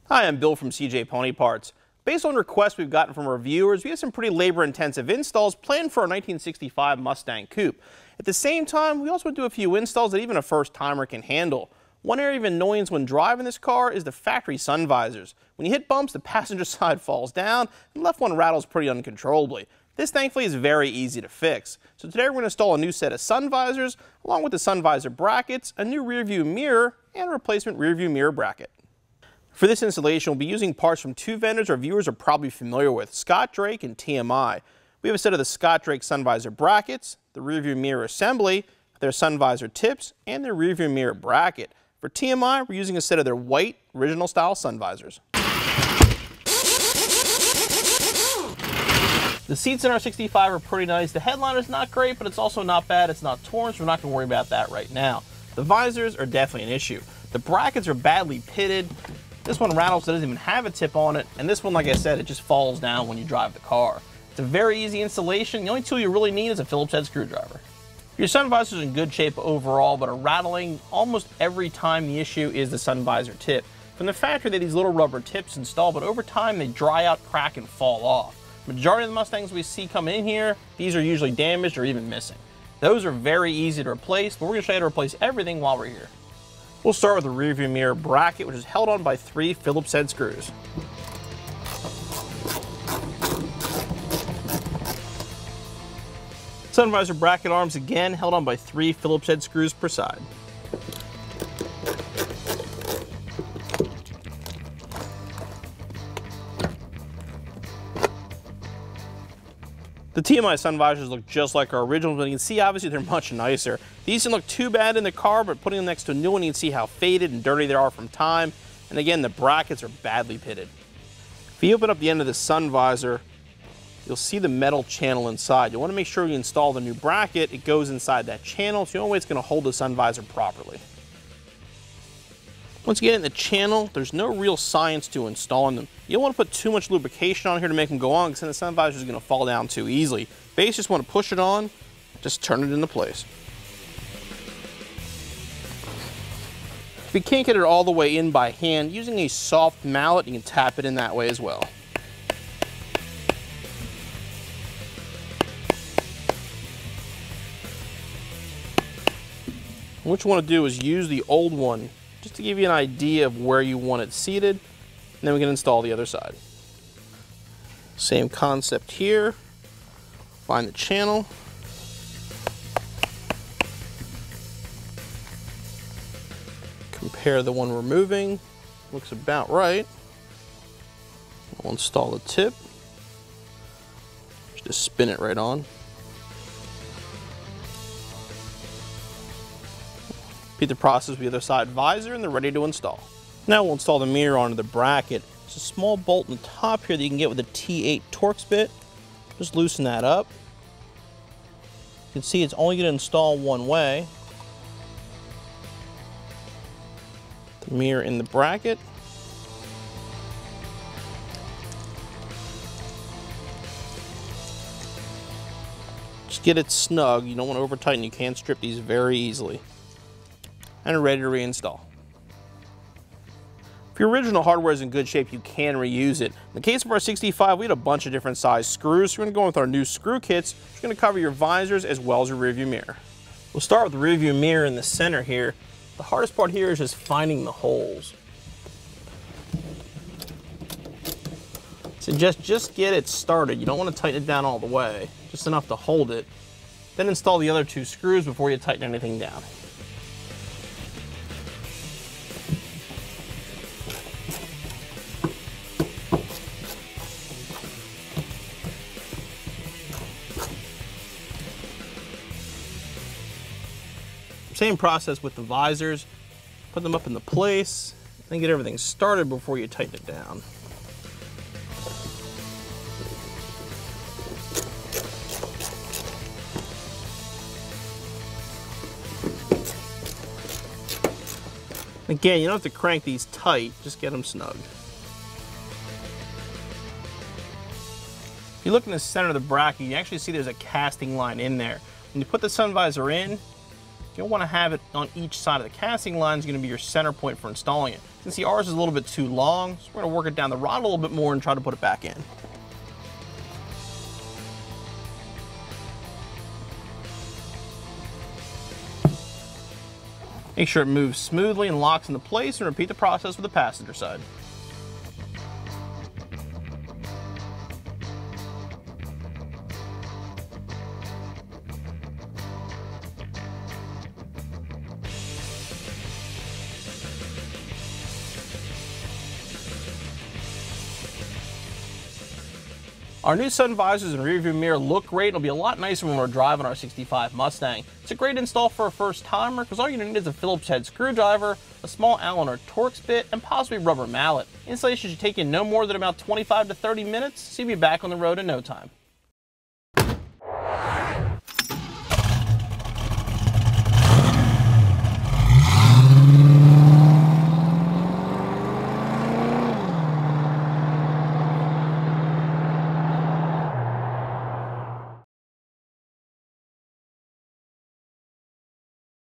Hi, I'm Bill from CJ Pony Parts. Based on requests we've gotten from our viewers, we have some pretty labor-intensive installs planned for our 1965 Mustang Coupe. At the same time, we also do a few installs that even a first-timer can handle. One area of annoyance when driving this car is the factory sun visors. When you hit bumps, the passenger side falls down, and the left one rattles pretty uncontrollably. This, thankfully, is very easy to fix. So today we're going to install a new set of sun visors, along with the sun visor brackets, a new rear view mirror, and a replacement rear view mirror bracket. For this installation, we'll be using parts from two vendors our viewers are probably familiar with, Scott Drake and TMI. We have a set of the Scott Drake sun visor brackets, the rear view mirror assembly, their sun visor tips, and their rear view mirror bracket. For TMI, we're using a set of their white, original style sun visors. The seats in our 65 are pretty nice. The headliner's not great, but it's also not bad. It's not torn, so we're not going to worry about that right now. The visors are definitely an issue. The brackets are badly pitted. This one rattles, so it doesn't even have a tip on it, and this one, like I said, it just falls down when you drive the car. It's a very easy installation. The only tool you really need is a Phillips head screwdriver. Your sun visor is in good shape overall, but are rattling almost every time. The issue is the sun visor tip. From the factory, they have these little rubber tips installed, but over time they dry out, crack, and fall off. Majority of the Mustangs we see coming in here, these are usually damaged or even missing. Those are very easy to replace, but we're going to show you how to replace everything while we're here. We'll start with the rear view mirror bracket, which is held on by 3 Phillips head screws. Sun visor bracket arms, again, held on by 3 Phillips head screws per side. The TMI sun visors look just like our originals, but you can see obviously they're much nicer. These didn't look too bad in the car, but putting them next to a new one, you can see how faded and dirty they are from time. And again, the brackets are badly pitted. If you open up the end of the sun visor, you'll see the metal channel inside. You want to make sure you install the new bracket, it goes inside that channel, so the only way it's going to hold the sun visor properly. Once you get in the channel, there's no real science to installing them. You don't want to put too much lubrication on here to make them go on, because then the sun visor is going to fall down too easily. Basically, just want to push it on, just turn it into place. If you can't get it all the way in by hand, using a soft mallet, you can tap it in that way as well. What you want to do is use the old one just to give you an idea of where you want it seated, and then we can install the other side. Same concept here. Find the channel. Compare the one we're moving. Looks about right. We'll install the tip. Just spin it right on. Repeat the process with the other side visor, and they're ready to install. Now we'll install the mirror onto the bracket. There's a small bolt on the top here that you can get with a T8 Torx bit. Just loosen that up. You can see it's only going to install one way. The mirror in the bracket. Just get it snug. You don't want to over tighten. You can strip these very easily. And ready to reinstall. If your original hardware is in good shape, you can reuse it. In the case of our 65, we had a bunch of different size screws, so we're going to go with our new screw kits, which are going to cover your visors as well as your rearview mirror. We'll start with the rearview mirror in the center here. The hardest part here is just finding the holes. So just get it started. You don't want to tighten it down all the way, just enough to hold it. Then install the other 2 screws before you tighten anything down. Same process with the visors. Put them up into place, then get everything started before you tighten it down. Again, you don't have to crank these tight, just get them snug. If you look in the center of the bracket, you actually see there's a casting line in there. When you put the sun visor in, you'll want to have it on each side of the casting line is going to be your center point for installing it. You can see ours is a little bit too long, so we're going to work it down the rod a little bit more and try to put it back in. Make sure it moves smoothly and locks into place, and repeat the process with the passenger side. Our new sun visors and rear view mirror look great. It'll be a lot nicer when we're driving our 65 Mustang. It's a great install for a first timer because all you're going to need is a Phillips head screwdriver, a small Allen or Torx bit, and possibly a rubber mallet. Installation should take you no more than about 25 to 30 minutes, so you'll be back on the road in no time.